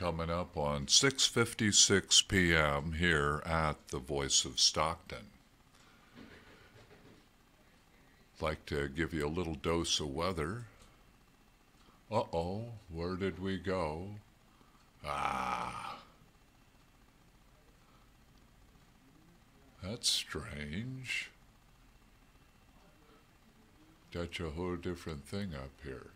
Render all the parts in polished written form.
coming up on 6:56 p.m. here at the Voice of Stockton. I'd like to give you a little dose of weather. Uh-oh, where did we go? That's strange. Got a whole different thing up here.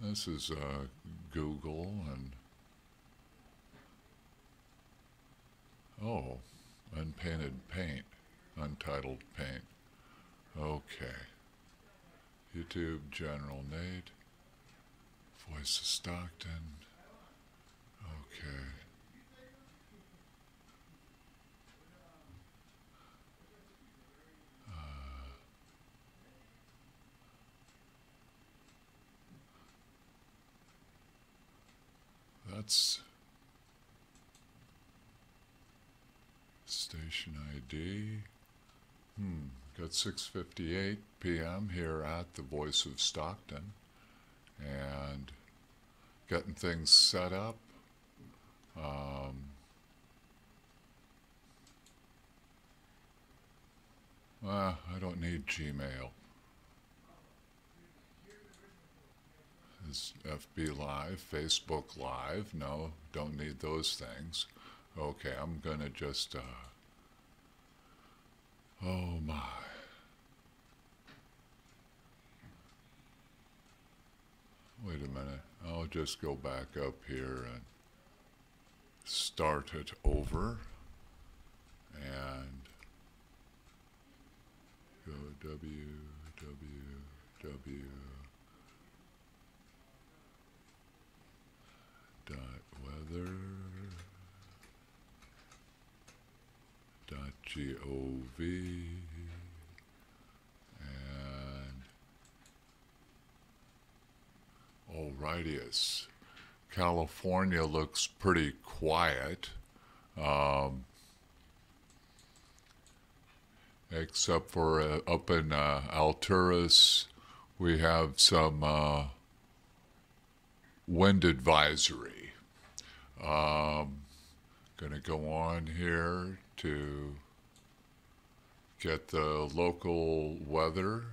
This is Google and unpainted paint, untitled paint. Okay. YouTube General Nate, Voice of Stockton. Okay. That's station ID. Got 6:58 p.m. here at the Voice of Stockton, and getting things set up. I don't need Gmail. Is FB Live, Facebook Live? No, don't need those things. Okay, I'm gonna just, oh my. Wait a minute, I'll just go back up here and start it over and go www. Weather .gov and alrightius. California looks pretty quiet, except for up in Alturas we have some wind advisory. Gonna go on here to get the local weather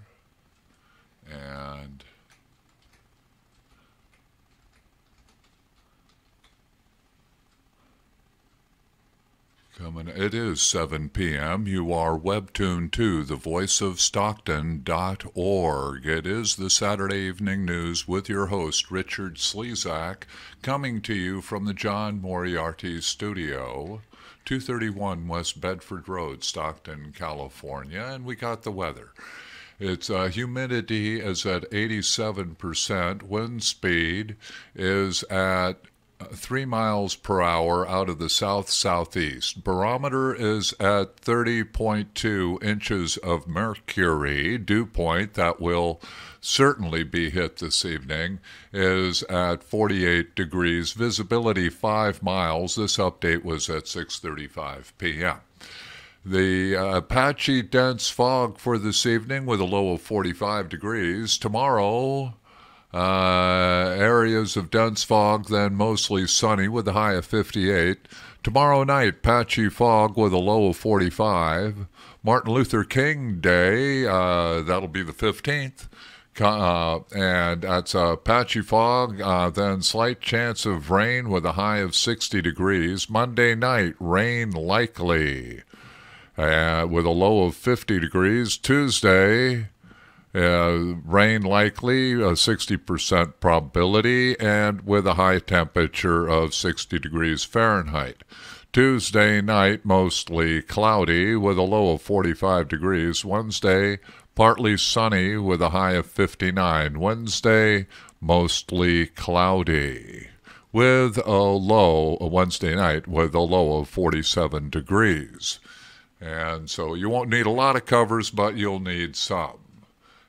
and it is 7 p.m. You are webtuned to thevoiceofstockton.org. It is the Saturday Evening News with your host, Richard Slezak, coming to you from the John Moriarty Studio, 231 West Bedford Road, Stockton, California, and we got the weather. Its humidity is at 87%. Wind speed is at 3 miles per hour out of the south-southeast. Barometer is at 30.2 inches of mercury. Dew point, that will certainly be hit this evening, is at 48 degrees. Visibility 5 miles. This update was at 6:35 p.m. The patchy dense fog for this evening with a low of 45 degrees. Tomorrow, areas of dense fog, then mostly sunny with a high of 58. Tomorrow night, patchy fog with a low of 45. Martin Luther King Day, that'll be the 15th. And that's patchy fog, then slight chance of rain with a high of 60 degrees. Monday night, rain likely with a low of 50 degrees. Tuesday, rain likely, a 60% probability, and with a high temperature of 60 degrees Fahrenheit. Tuesday night, mostly cloudy with a low of 45 degrees. Wednesday, partly sunny with a high of 59. Wednesday, mostly cloudy with a low, Wednesday night, with a low of 47 degrees. And so you won't need a lot of covers, but you'll need some.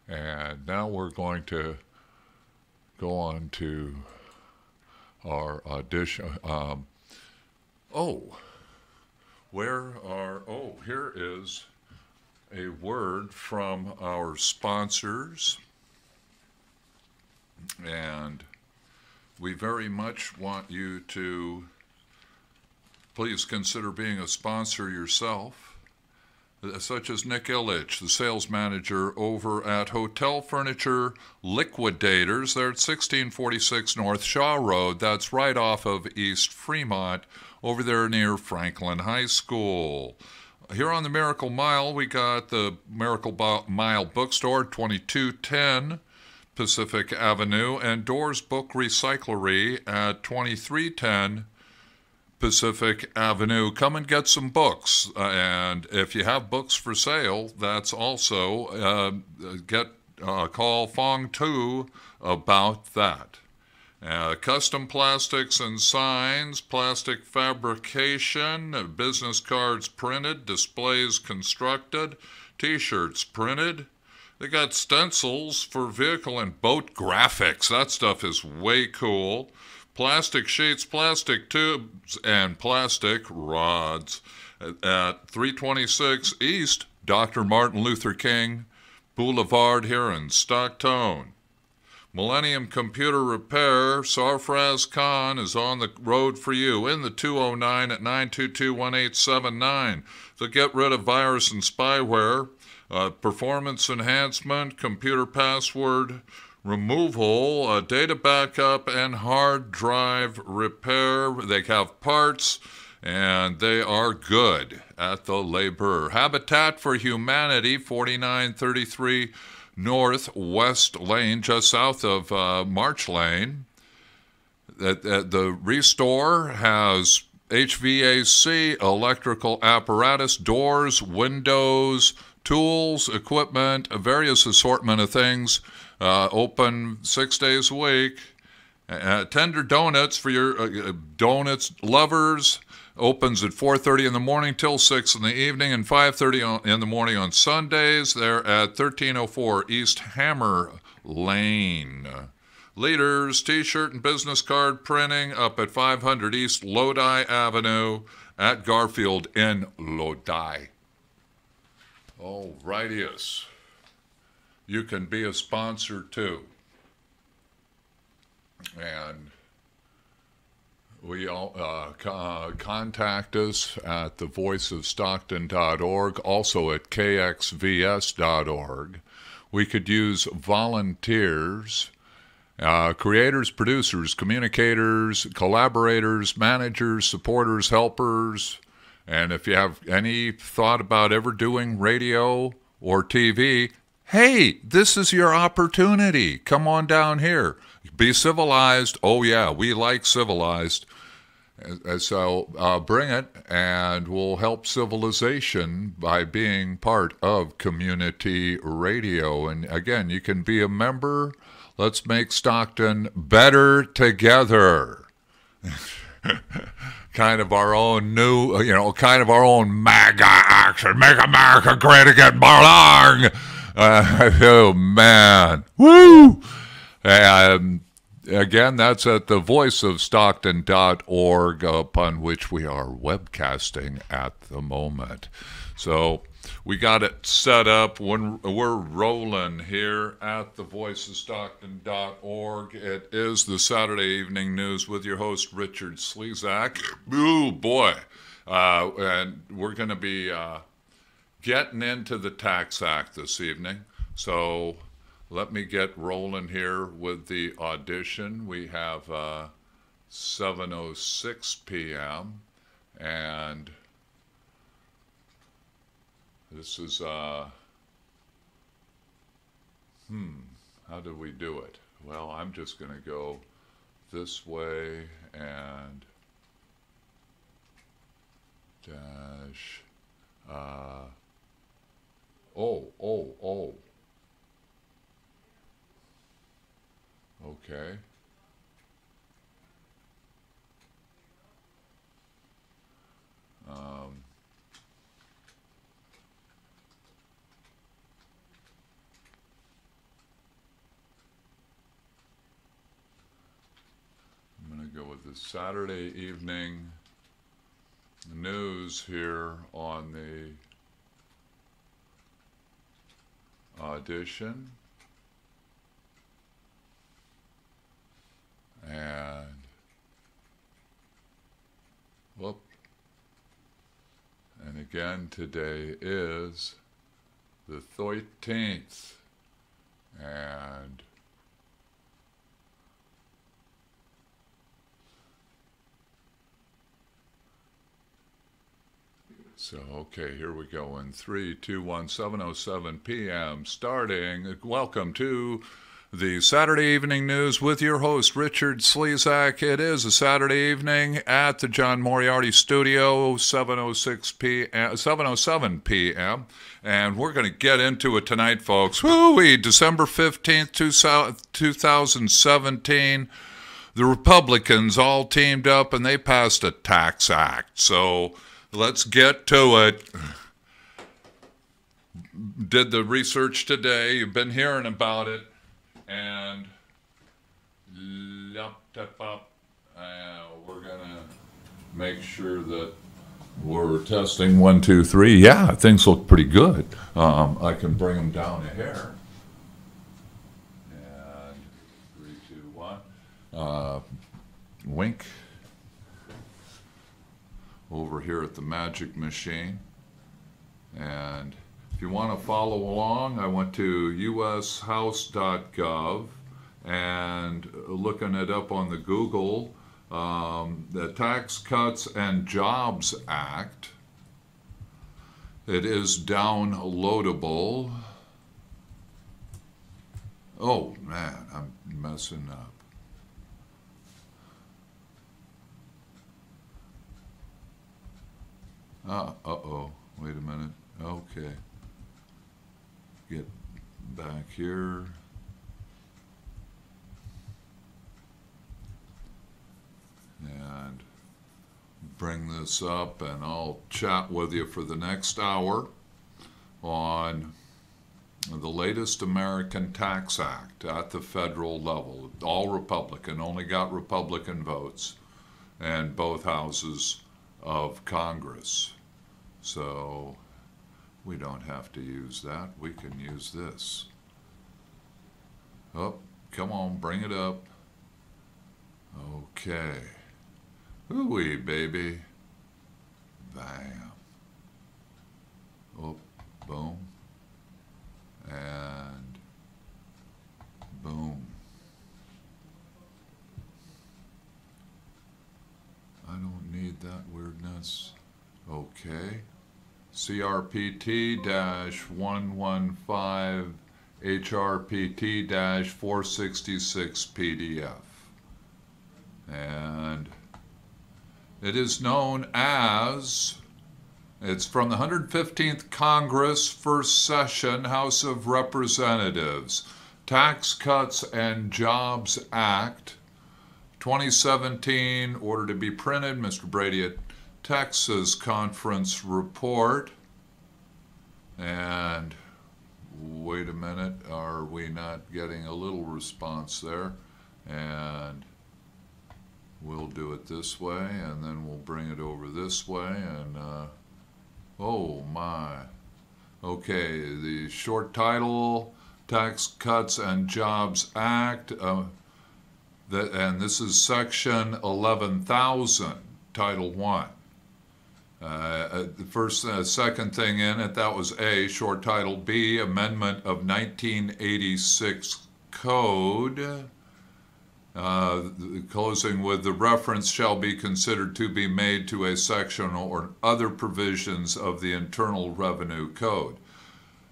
And now we're going to go on to our audition. Here is a word from our sponsors. And we very much want you to please consider being a sponsor yourself, such as Nick Illich, the sales manager over at Hotel Furniture Liquidators. They're at 1646 North Shaw Road. That's right off of East Fremont, over there near Franklin High School. Here on the Miracle Mile, we got the Miracle Mile Bookstore, 2210 Pacific Avenue, and Doors Book Recyclery at 2310 Pacific Avenue. Come and get some books. And if you have books for sale, that's also, call Fong Tu about that. Custom plastics and signs, plastic fabrication, business cards printed, displays constructed, T-shirts printed. They got stencils for vehicle and boat graphics. That stuff is way cool. Plastic sheets, plastic tubes, and plastic rods. At 326 East Dr. Martin Luther King Boulevard here in Stockton. Millennium Computer Repair, Sarfraz Khan is on the road for you in the 209 at 922-1879. They'll get rid of virus and spyware, performance enhancement, computer password removal, data backup, and hard drive repair. They have parts, and they are good at the labor. Habitat for Humanity, 4933 Northwest Lane, just south of March Lane. The Restore has HVAC, electrical apparatus, doors, windows, tools, equipment, a various assortment of things, open 6 days a week. Tender Donuts for your donuts lovers. Opens at 4:30 in the morning till 6 in the evening and 5:30 in the morning on Sundays. They're at 1304 East Hammer Lane. Leaders, T-shirt and business card printing up at 500 East Lodi Avenue at Garfield in Lodi. All rightius. You can be a sponsor too. And we all contact us at thevoiceofstockton.org, also at KXVS.org. We could use volunteers, creators, producers, communicators, collaborators, managers, supporters, helpers. And if you have any thought about ever doing radio or TV, hey, this is your opportunity. Come on down here. Be civilized. Oh, yeah, we like civilized. So bring it, and we'll help civilization by being part of community radio. And again, you can be a member. Let's make Stockton better together. Kind of our own new, kind of our own MAGA action. Make America great again, Barlang. Oh, man. Woo! Again, that's at thevoiceofstockton.org, upon which we are webcasting at the moment. So we got it set up. When we're rolling here at thevoiceofstockton.org. It is the Saturday Evening News with your host, Richard Slezak. Ooh, boy. And we're going to be getting into the Tax Act this evening. So let me get rolling here with the audition. We have 7:06 p.m. and this is how did we do it? Well, I'm just going to go this way and dash okay. I'm going to go with the Saturday Evening News here on the audition. Again, today is the 13th, and so, okay, here we go in 3, 2, 1, 7:07 p.m. starting. Welcome to the Saturday Evening News with your host, Richard Slezak. It is a Saturday evening at the John Moriarty Studio, 7:07 p.m. And we're going to get into it tonight, folks. Woo-wee, December 15th, 2017. The Republicans all teamed up and they passed a tax act. So let's get to it. Did the research today. You've been hearing about it. And we're going to make sure that we're testing 1, 2, 3. Yeah, things look pretty good. I can bring them down a hair. And 3, 2, 1. Wink. Over here at the Magic Machine. And if you want to follow along, I went to ushouse.gov and looking it up on the Google, the Tax Cuts and Jobs Act. It is downloadable. Oh man, I'm messing up. Uh-oh, wait a minute. Okay. Get back here. And bring this up, and I'll chat with you for the next hour on the latest American Tax Act at the federal level. All Republican, only got Republican votes, and both houses of Congress. So we don't have to use that. We can use this. Oh, come on, bring it up. Okay. Ooh-wee, baby. Bam. Oh, boom. And boom. I don't need that weirdness. Okay. CRPT-115 HRPT-466 PDF. And it is known as, it's from the 115th Congress, First Session, House of Representatives, Tax Cuts and Jobs Act, 2017, order to be printed, Mr. Brady at Texas Conference Report. And wait a minute, are we not getting a little response there? And we'll do it this way, and then we'll bring it over this way, and oh my. Okay, the short title, Tax Cuts and Jobs Act, and this is Section 11,000, Title 1. The first, second thing in it, that was A, short title. B, Amendment of 1986 Code. Closing with, the reference shall be considered to be made to a section or other provisions of the Internal Revenue Code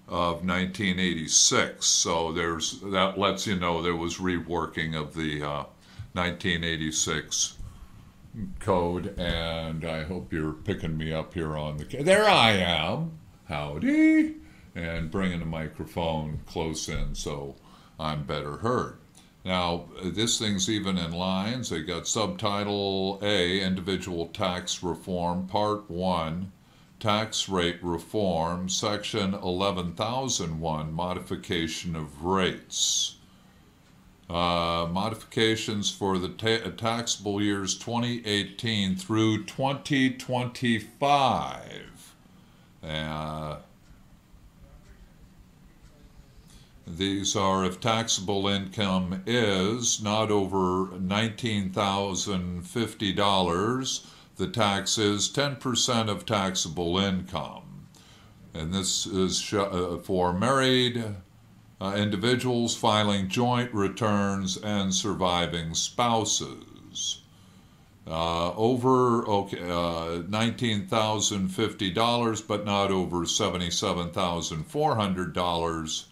of 1986. So there's, that lets you know there was reworking of the 1986 code, and I hope you're picking me up here on the, there I am, howdy, and bringing the microphone close in so I'm better heard. Now, this thing's even in lines. They got subtitle A, Individual Tax Reform, Part 1, Tax Rate Reform, Section 11,001, Modification of Rates. Modifications for the taxable years 2018 through 2025. These are if taxable income is not over $19,050, the tax is 10% of taxable income. And this is for married individuals filing joint returns and surviving spouses. Over $19,050, but not over $77,400.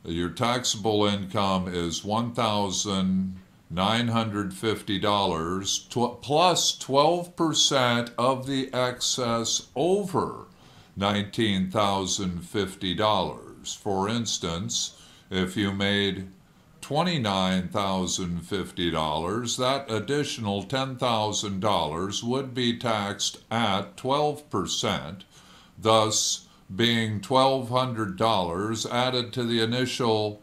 Your taxable income is $1,950 plus 12% of the excess over $19,050. For instance, if you made $29,050, that additional $10,000 would be taxed at 12%, thus being $1,200 added to the initial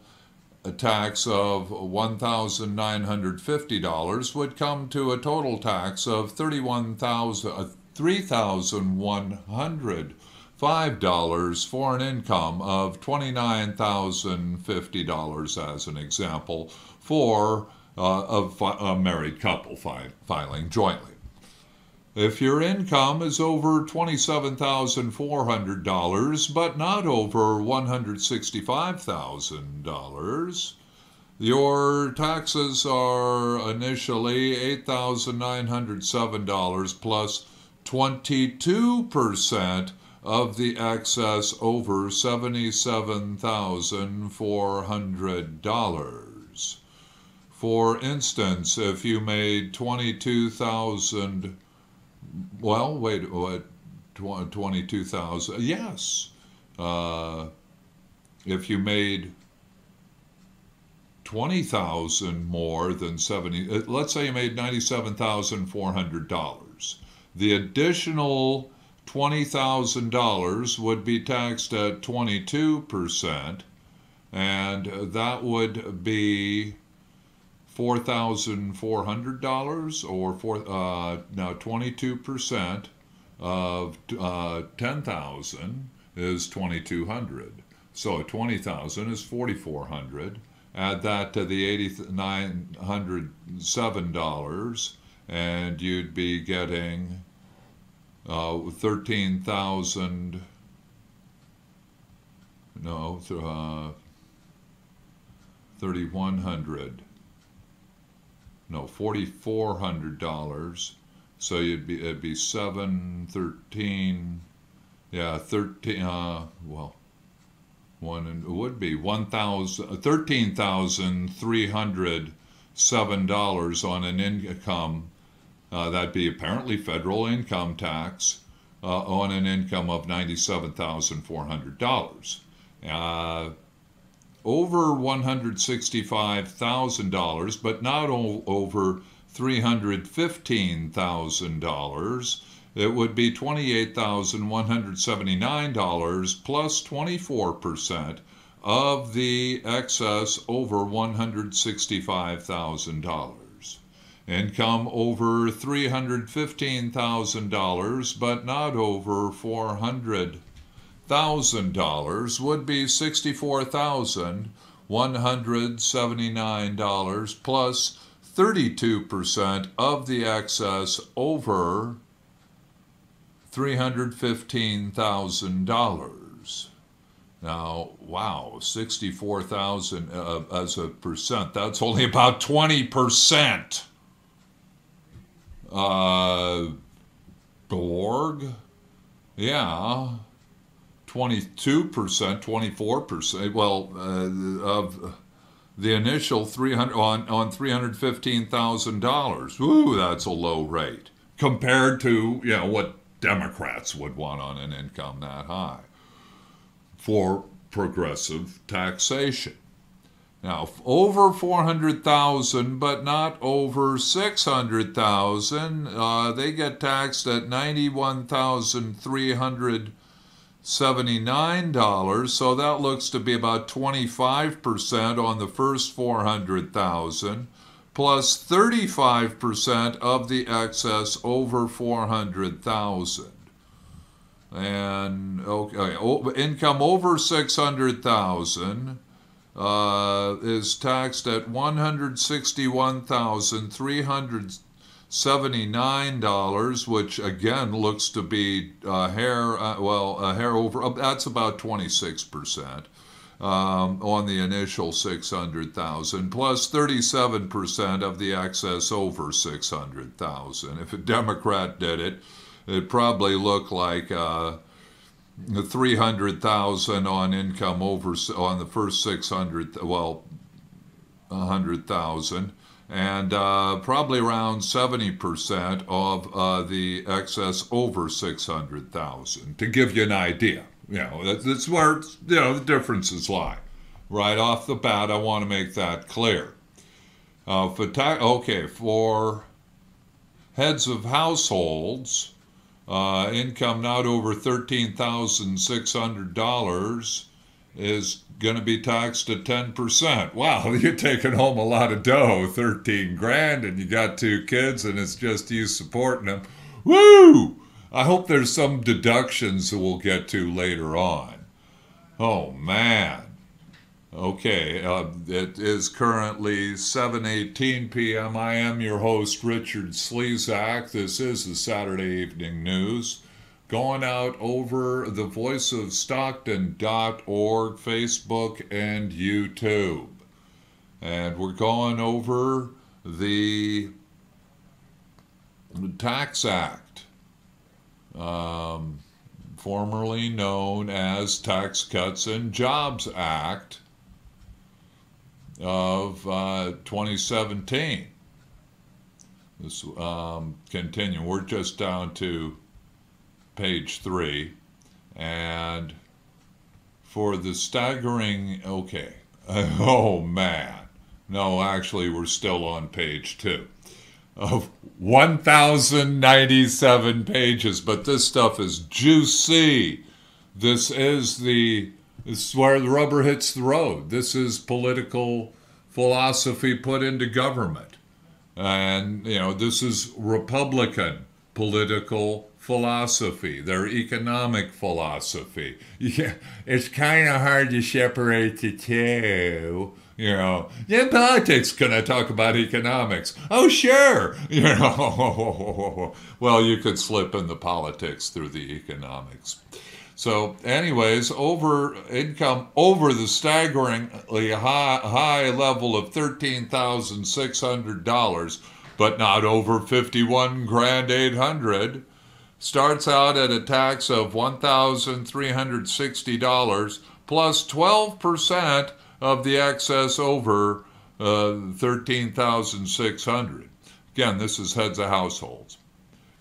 tax of $1,950 would come to a total tax of $3,105 for an income of $29,050 as an example for a married couple filing jointly. If your income is over $27,400 but not over $165,000, your taxes are initially $8,907 plus 22% of the excess over $77,400. For instance, if you made $22,000, well, wait, what? 22,000, yes. If you made 20,000 more than 70, let's say you made $97,400. The additional $20,000 would be taxed at 22%, and that would be $4,400, or now 22% of 10,000 is 2,200. So 20,000 is 4,400. Add that to the $8,907, and you'd be getting 13,000. No, 3,100. No, $4,400. So it'd be 713. Yeah, 13. Well, it would be $13,307 on an income. That'd be apparently federal income tax on an income of $97,400. Over $165,000, but not over $315,000, it would be $28,179 plus 24% of the excess over $165,000. Income over $315,000, but not over $400,000 would be $64,179 plus 32% of the excess over $315,000. Now, wow, 64,000 as a percent. That's only about 20%. Borg, yeah. 22%, 24%, well, of the initial 300 on $315,000. Ooh, that's a low rate compared to, what Democrats would want on an income that high for progressive taxation. Now, over 400,000, but not over 600,000, they get taxed at $91,379, so that looks to be about 25% on the first 400,000, plus 35% of the excess over 400,000. And income over 600,000 is taxed at $161,376 $79, which again looks to be a hair over, that's about 26%. On the initial 600,000, plus 37% of the excess over 600,000. If a Democrat did it, it'd probably look like 300,000 on income over on the first 100,000, and probably around 70% of the excess over 600,000. To give you an idea. That's where the differences lie. Right off the bat, I want to make that clear. For heads of households, income not over $13,600 is going to be taxed at 10%. Wow, you're taking home a lot of dough, 13 grand, and you got 2 kids, and it's just you supporting them. Woo! I hope there's some deductions that we'll get to later on. Oh, man. Okay, it is currently 7:18 p.m. I am your host, Richard Slezak. This is the Saturday Evening News. Going out over the voiceofstockton.org, Facebook, and YouTube. And we're going over the Tax Act. Formerly known as Tax Cuts and Jobs Act of 2017. This continue. We're just down to page 3, and for the staggering, oh man, no, actually we're still on page 2. Of 1,097 pages, but this stuff is juicy. This is where the rubber hits the road. This is political philosophy put into government. And, this is Republican political philosophy, their economic philosophy. Yeah, it's kind of hard to separate the two. Politics, can I talk about economics? Oh, sure. Well, you could slip in the politics through the economics. So anyways, income over the staggeringly high level of $13,600, but not over $51,800, starts out at a tax of $1,360 plus 12% of the excess over 13,600. Again, this is heads of households.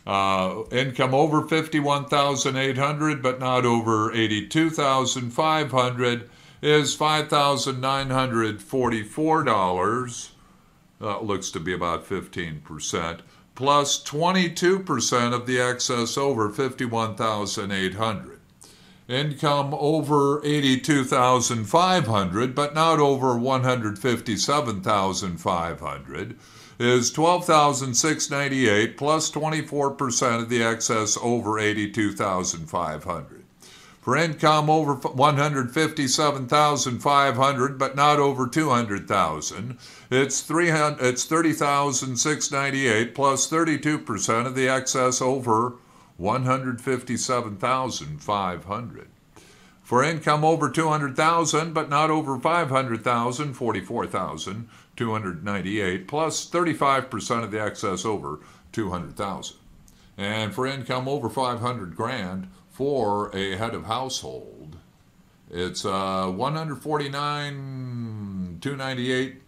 Income over 51,800, but not over 82,500 is $5,944. Looks to be about 15%, plus 22% of the excess over 51,800. Income over 82,500, but not over 157,500, is 12,698 plus 24% of the excess over 82,500. For income over 157,500, but not over 200,000, it's 30,698 plus 32% of the excess over 157,500. For income over 200,000, but not over 500,000, 44,298 plus 35% of the excess over 200,000. And for income over 500 grand for a head of household, it's 149,298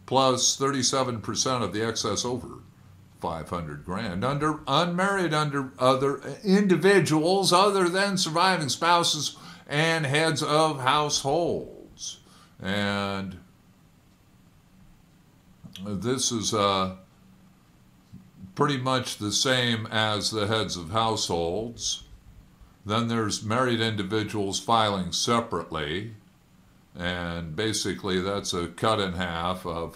plus 37% of the excess over 500 grand. Unmarried other individuals other than surviving spouses and heads of households. And this is pretty much the same as the heads of households. Then there's married individuals filing separately, and basically that's a cut in half of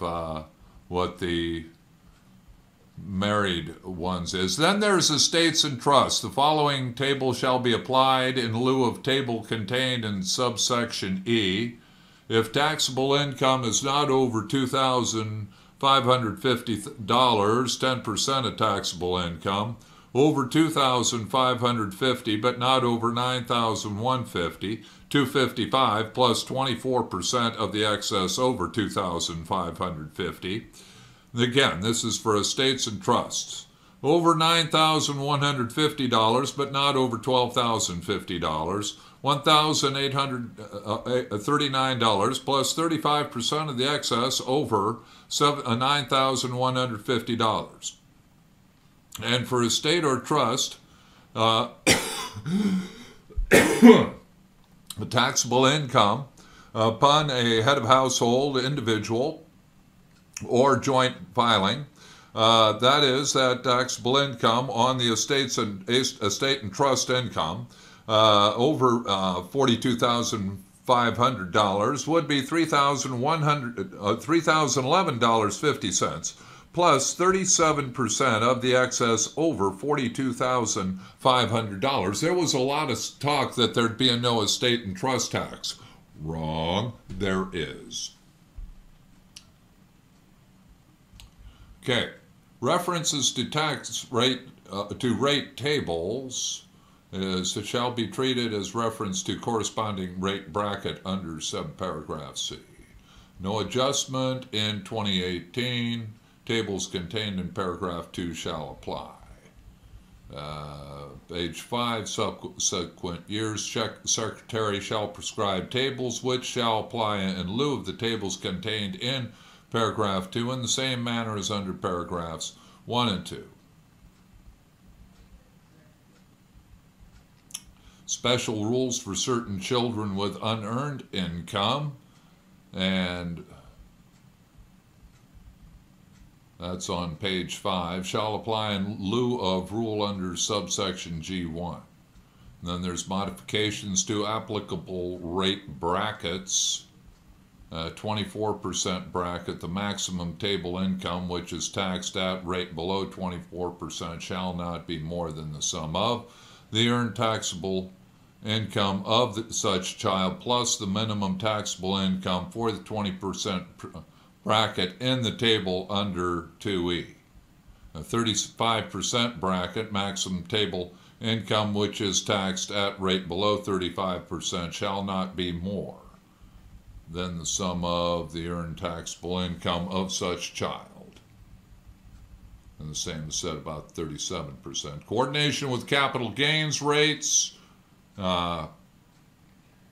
what the married ones is. Then there's estates and trusts. The following table shall be applied in lieu of table contained in subsection E. If taxable income is not over $2,000 $10% of taxable income. Over $2,550, but not over $9,150, $255 plus 24% of the excess over $2,550. Again, this is for estates and trusts. Over $9,150, but not over $12,050, $1,839 plus 35% of the excess over $9,150. And for estate or trust, the taxable income upon a head of household, individual, or joint filing, that is, that taxable income on the estate and trust income over $42,500 would be $3,011.50. plus 37% of the excess over $42,500. There was a lot of talk that there'd be a no estate and trust tax. Wrong, there is. Okay, references to tax rate rate tables shall be treated as reference to corresponding rate bracket under subparagraph C. No adjustment in 2018. Tables contained in paragraph 2 shall apply. Page 5, subsequent years, Secretary shall prescribe tables which shall apply in lieu of the tables contained in paragraph 2 in the same manner as under paragraphs 1 and 2. Special rules for certain children with unearned income, and that's on page 5, shall apply in lieu of rule under subsection G1. And then there's modifications to applicable rate brackets. 24% bracket, the maximum table income which is taxed at rate below 24% shall not be more than the sum of the earned taxable income of such child plus the minimum taxable income for the 20% bracket in the table under 2E. A 35% bracket, maximum table income which is taxed at rate below 35% shall not be more than the sum of the earned taxable income of such child. And the same is said about 37%. Coordination with capital gains rates.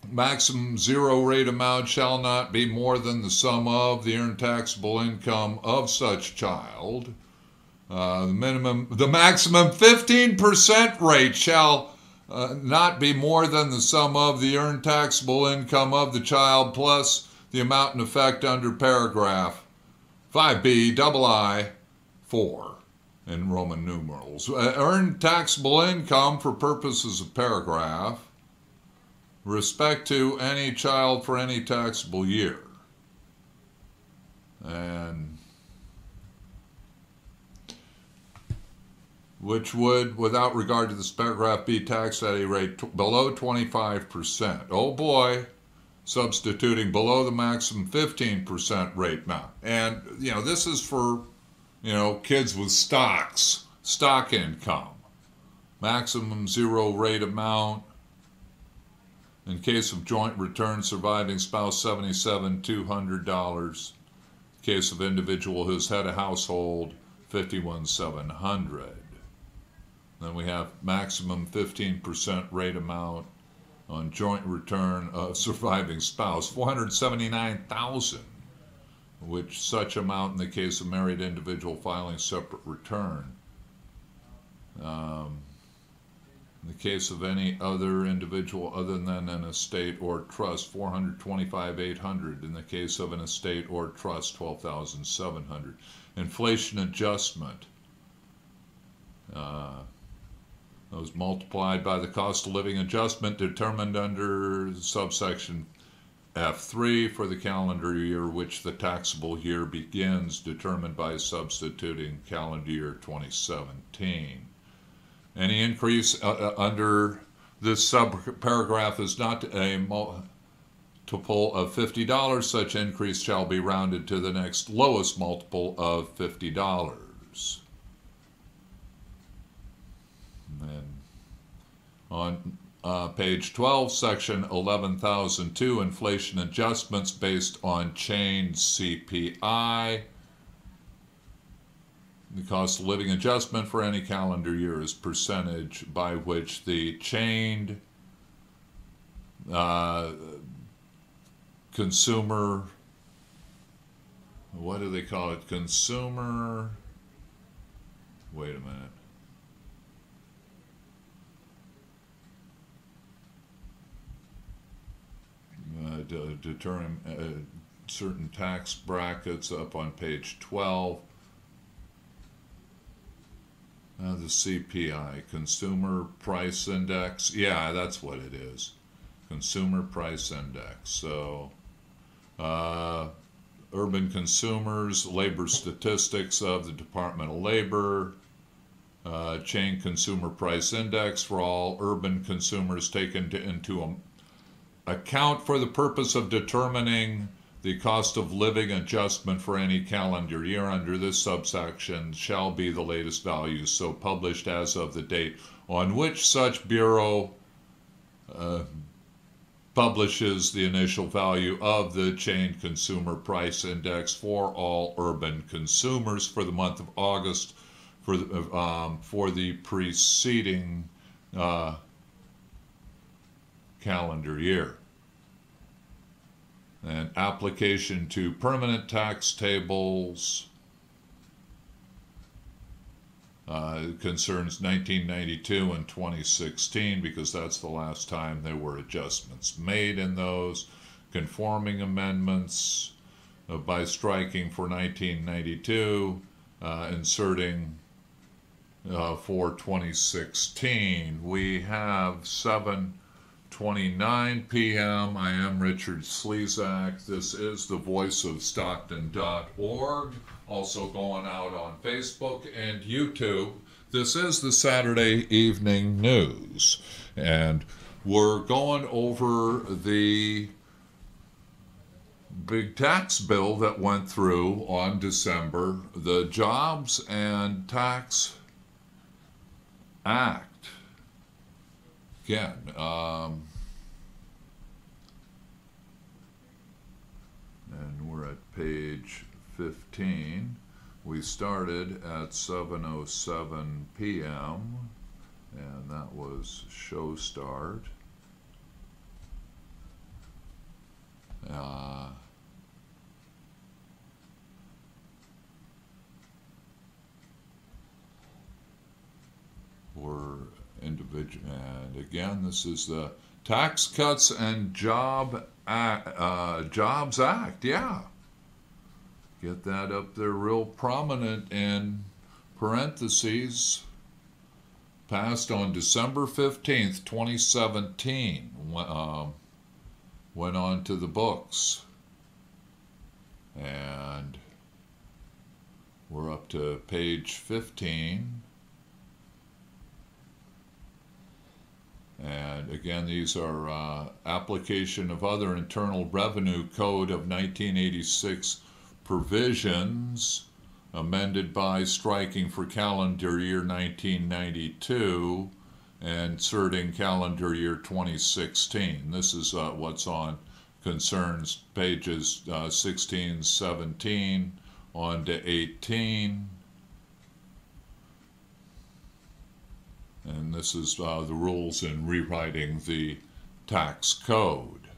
Maximum zero rate amount shall not be more than the sum of the earned taxable income of such child. The maximum 15% rate shall not be more than the sum of the earned taxable income of the child plus the amount in effect under paragraph 5B II 4 in Roman numerals. Earned taxable income for purposes of paragraph respect to any child for any taxable year. And which would, without regard to this paragraph, be taxed at a rate below 25%. Oh boy, substituting below the maximum 15% rate amount. And, this is for, kids with stock income. Maximum zero rate amount. In case of joint return, surviving spouse, $77,200. Case of individual who's had a household, $51,700. Then we have maximum 15% rate amount on joint return of surviving spouse, $479,000, which such amount in the case of married individual filing separate return. In the case of any other individual other than an estate or trust, $425,800. In the case of an estate or trust, $12,700. Inflation adjustment. Those multiplied by the cost of living adjustment determined under subsection F3 for the calendar year which the taxable year begins, determined by substituting calendar year 2017. Any increase under this subparagraph is not multiple of $50, such increase shall be rounded to the next lowest multiple of $50. And then on page 12, section 11,002, inflation adjustments based on chained CPI. The cost of living adjustment for any calendar year is percentage by which the chained consumer, what do they call it? Consumer, wait a minute. Determine certain tax brackets up on page 12. The CPI, Consumer Price Index. Yeah, that's what it is. Consumer Price Index. So, urban consumers, labor statistics of the Department of Labor, chain Consumer Price Index for all urban consumers taken into account for the purpose of determining the cost of living adjustment for any calendar year under this subsection shall be the latest values, so published as of the date on which such bureau publishes the initial value of the chain Consumer Price Index for all urban consumers for the month of August for the preceding calendar year. And application to permanent tax tables concerns 1992 and 2016 because that's the last time there were adjustments made in those. Conforming amendments by striking for 1992, inserting for 2016. We have 7:29 p.m. I am Richard Slezak. This is the voice of Stockton.org. Also going out on Facebook and YouTube. This is the Saturday Evening News. And we're going over the big tax bill that went through on December, the Jobs and Tax Act. Again, and we're at page 15. We started at 7:07 p.m. and that was show start. We're individual, and again, this is the Tax Cuts and Jobs Act. Yeah, get that up there real prominent in parentheses. Passed on December 15th, 2017. Went on to the books, and we're up to page 15. And again, these are application of other Internal Revenue Code of 1986 provisions, amended by striking for calendar year 1992 and inserting calendar year 2016. This is what's on concerns pages 16, 17, on to 18. And this is the rules in rewriting the tax code.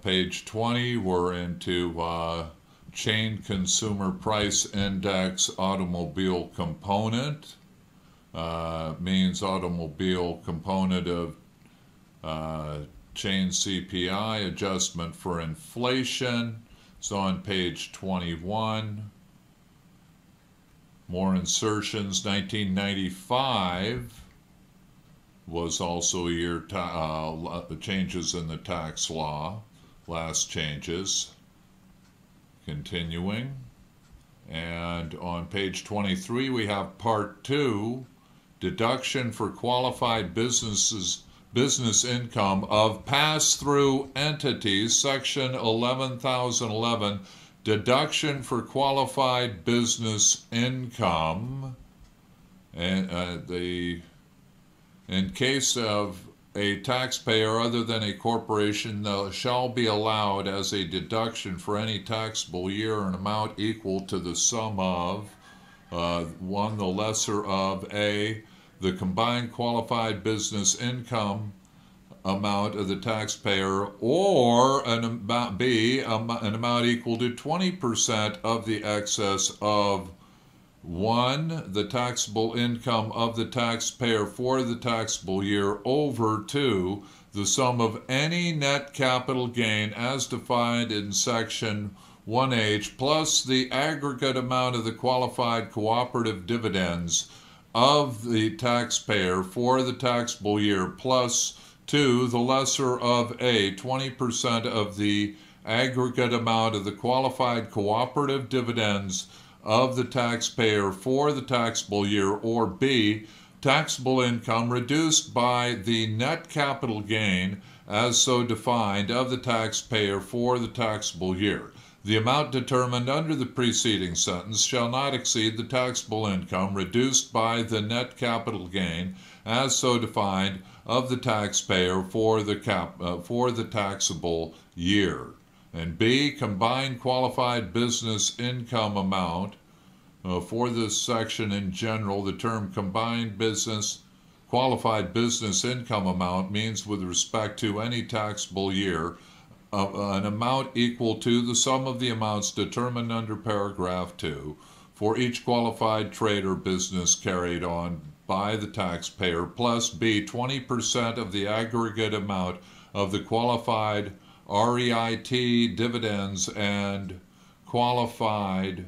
Page 20, we're into chain Consumer Price Index automobile component. Means automobile component of chain CPI adjustment for inflation. It's on page 21. More insertions. 1995 was also a year changes in the tax law. Last changes. Continuing. And on page 23 we have part 2, deduction for qualified businesses business income of pass-through entities, Section 11,011, deduction for qualified business income, and in case of a taxpayer other than a corporation, shall be allowed as a deduction for any taxable year an amount equal to the sum of one, the lesser of A, the combined qualified business income amount of the taxpayer, or B, an amount equal to 20% of the excess of 1, the taxable income of the taxpayer for the taxable year, over 2, the sum of any net capital gain as defined in Section 1H, plus the aggregate amount of the qualified cooperative dividends of the taxpayer for the taxable year, plus 2, the lesser of A, 20% of the aggregate amount of the qualified cooperative dividends of the taxpayer for the taxable year, or B, taxable income reduced by the net capital gain as so defined of the taxpayer for the taxable year. The amount determined under the preceding sentence shall not exceed the taxable income reduced by the net capital gain as so defined of the taxpayer for the taxable year. And B, combined qualified business income amount. For this section in general, the term combined qualified business income amount means with respect to any taxable year, an amount equal to the sum of the amounts determined under paragraph 2 for each qualified trade or business carried on by the taxpayer, plus B, 20% of the aggregate amount of the qualified REIT dividends and qualified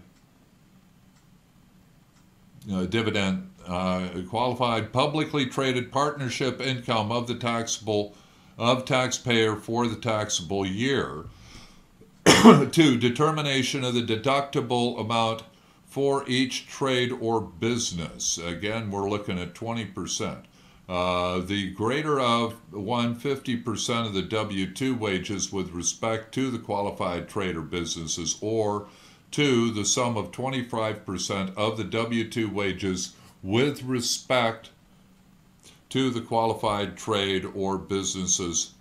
qualified publicly traded partnership income of the taxpayer for the taxable year. 2, determination of the deductible amount for each trade or business. Again, we're looking at 20%. The greater of 150% of the W-2 wages with respect to the qualified trade or businesses, or 2, the sum of 25% of the W-2 wages with respect to the qualified trade or businesses,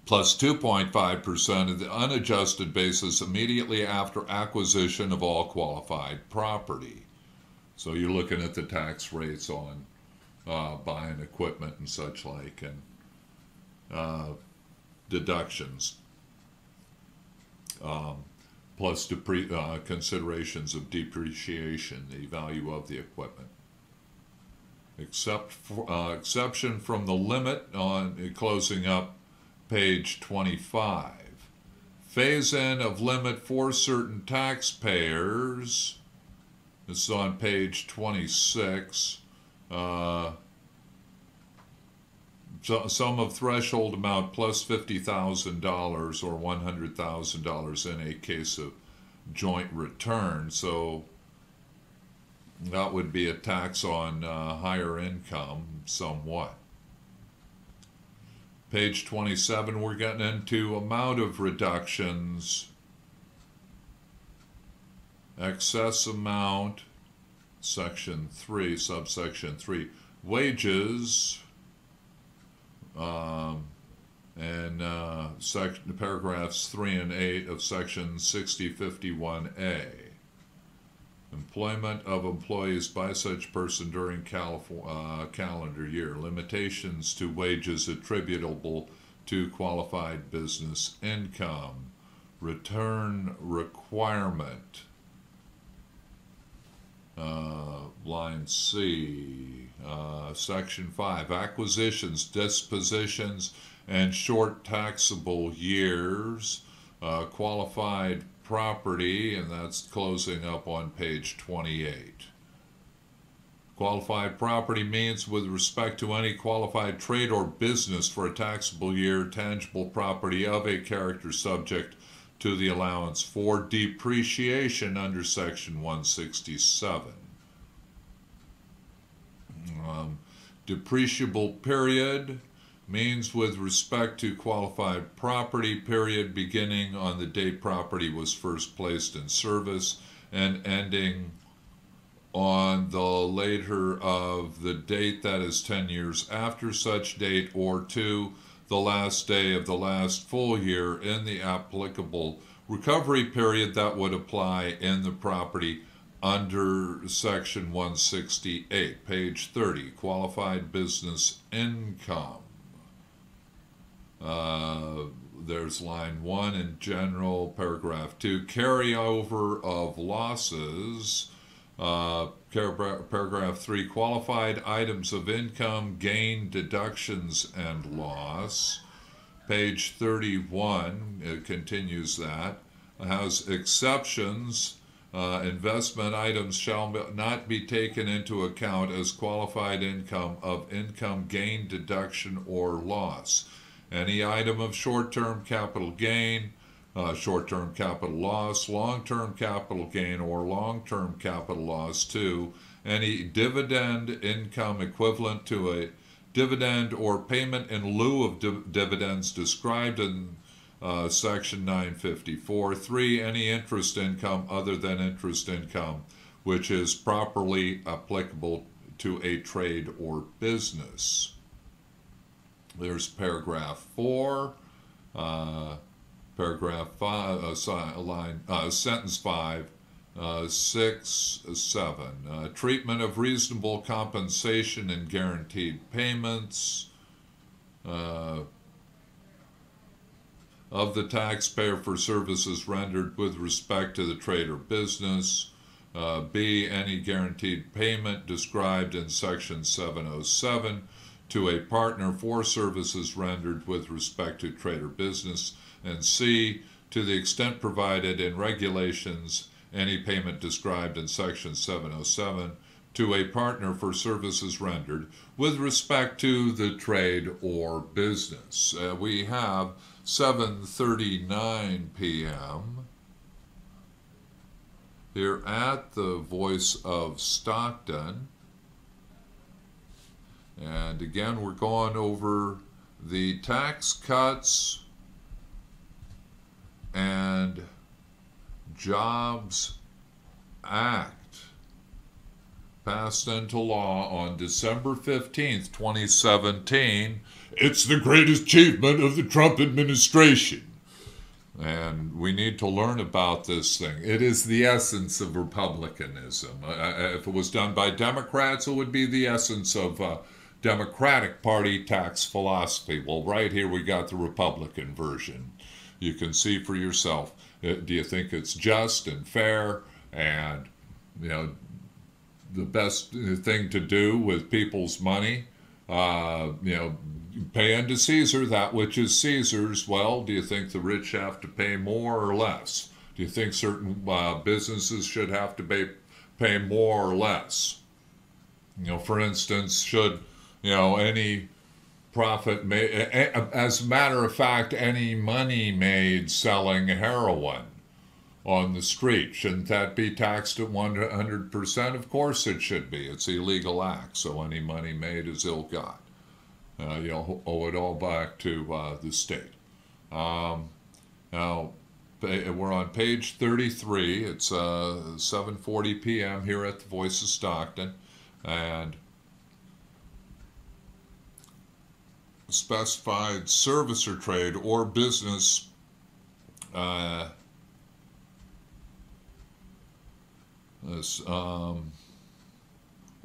plus 2.5% of the unadjusted basis immediately after acquisition of all qualified property. So you're looking at the tax rates on buying equipment and such like, and deductions, plus considerations of depreciation, the value of the equipment. Exception from the limit on closing up page 25. Phase-in of limit for certain taxpayers. This is on page 26. Sum of threshold amount plus $50,000 or $100,000 in a case of joint return. So that would be a tax on higher income somewhat. Page 27, we're getting into amount of reductions. Excess amount, section 3, subsection 3. Wages, and paragraphs 3 and 8 of section 6051A. Employment of employees by such person during calendar year. Limitations to wages attributable to qualified business income. Return requirement. Line C. Section 5. Acquisitions, dispositions, and short taxable years. Qualified property, and that's closing up on page 28. Qualified property means with respect to any qualified trade or business for a taxable year, tangible property of a character subject to the allowance for depreciation under section 167. Depreciable period means with respect to qualified property, period, beginning on the date property was first placed in service and ending on the later of the date that is 10 years after such date, or 2, the last day of the last full year in the applicable recovery period that would apply in the property under section 168, page 30, qualified business income. There's line 1 in general, paragraph 2, carryover of losses. Paragraph 3, qualified items of income, gain, deductions, and loss. Page 31, it continues that, has exceptions. Investment items shall not be taken into account as qualified income of income, gain, deduction, or loss. Any item of short-term capital gain, short-term capital loss, long-term capital gain, or long-term capital loss. 2, any dividend income equivalent to a dividend or payment in lieu of dividends described in section 954. 3, any interest income other than interest income which is properly applicable to a trade or business. There's paragraph 4, paragraph 5, sentence 5, 6, 7. Treatment of reasonable compensation and guaranteed payments of the taxpayer for services rendered with respect to the trade or business. B, any guaranteed payment described in section 707 to a partner for services rendered with respect to trade or business. And C, to the extent provided in regulations, any payment described in section 707 to a partner for services rendered with respect to the trade or business. We have 7:39 p.m. here at the Voice of Stockton. And again, we're going over the Tax Cuts and Jobs Act, passed into law on December 15th, 2017. It's the greatest achievement of the Trump administration. And we need to learn about this thing. It is the essence of republicanism. If it was done by Democrats, it would be the essence of Democratic Party tax philosophy. Well, right here we got the Republican version. You can see for yourself. Do you think it's just and fair and, you know, the best thing to do with people's money? You know, pay unto Caesar that which is Caesar's. Well, do you think the rich have to pay more or less? Do you think certain businesses should have to pay more or less? You know, for instance, should, you know, any profit made, as a matter of fact, any money made selling heroin on the street, shouldn't that be taxed at 100%? Of course it should be. It's an illegal act, so any money made is ill-got. You'll owe it all back to the state. Now, we're on page 33. It's 7:40 p.m. here at the Voice of Stockton, and specified service or trade or business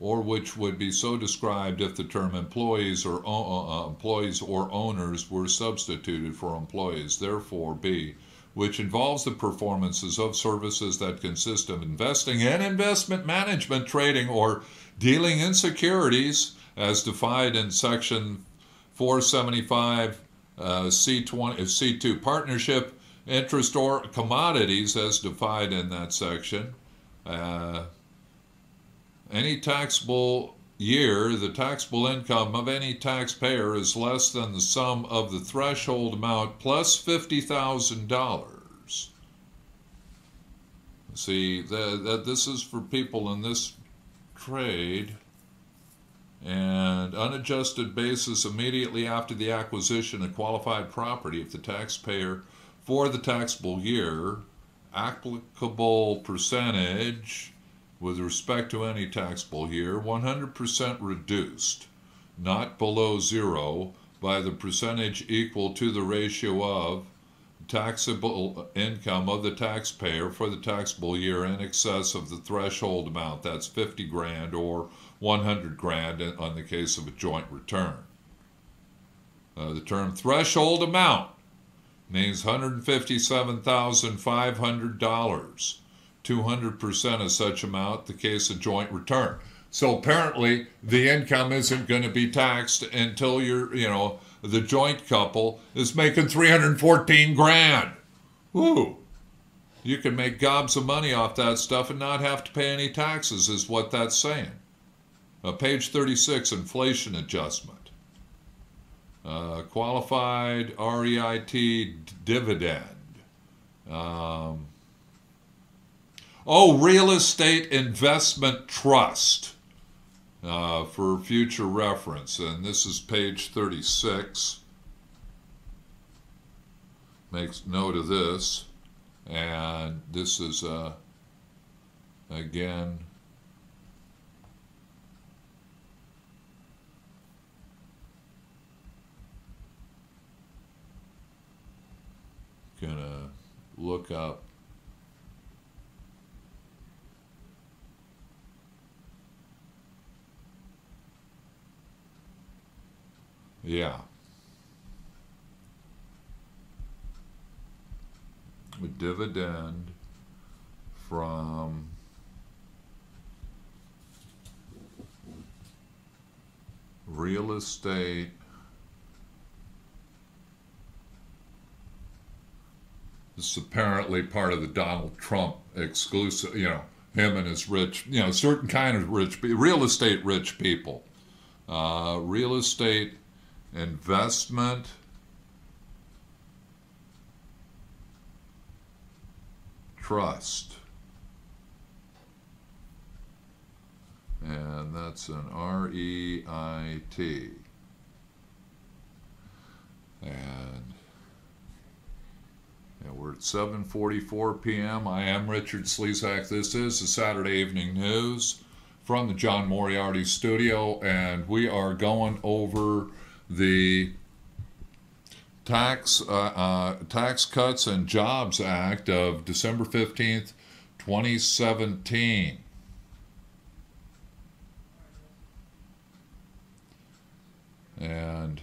or which would be so described if the term employees or owners were substituted for employees. Therefore, B, which involves the performances of services that consist of investing in investment management, trading, or dealing in securities, as defined in section 475 C2 partnership, interest, or commodities, as defined in that section. Any taxable year, the taxable income of any taxpayer is less than the sum of the threshold amount plus $50,000. See, that this is for people in this trade. And unadjusted basis immediately after the acquisition of qualified property if the taxpayer for the taxable year, applicable percentage with respect to any taxable year, 100% reduced, not below zero, by the percentage equal to the ratio of taxable income of the taxpayer for the taxable year in excess of the threshold amount. That's 50 grand or 100 grand on the case of a joint return. The term threshold amount means $157,500, 200% of such amount in the case of joint return. So apparently the income isn't going to be taxed until the joint couple is making 314 grand. Woo! You can make gobs of money off that stuff and not have to pay any taxes, is what that's saying. Page 36, inflation adjustment. Qualified REIT dividend. Real estate investment trust. For future reference, and this is page 36. Makes note of this, and this is again gonna look up a dividend from real estate This is apparently part of the Donald Trump exclusive, him and his rich, certain kind of real estate rich people. Real estate investment trust. And that's an REIT. And we're at 7:44 p.m. I am Richard Slezak. This is the Saturday Evening News from the John Moriarty studio, and we are going over the Tax Cuts and Jobs Act of December 15th, 2017. And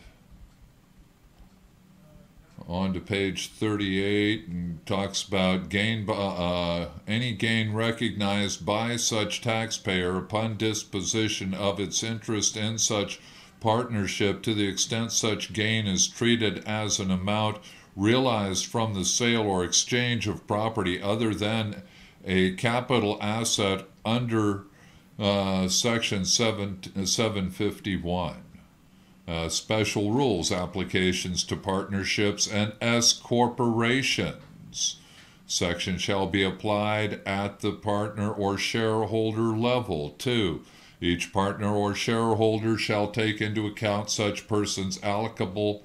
on to page 38, and talks about any gain recognized by such taxpayer upon disposition of its interest in such partnership to the extent such gain is treated as an amount realized from the sale or exchange of property other than a capital asset under section 751. Special rules applications to partnerships and S corporations. Section shall be applied at the partner or shareholder level. 2. Each partner or shareholder shall take into account such person's allocable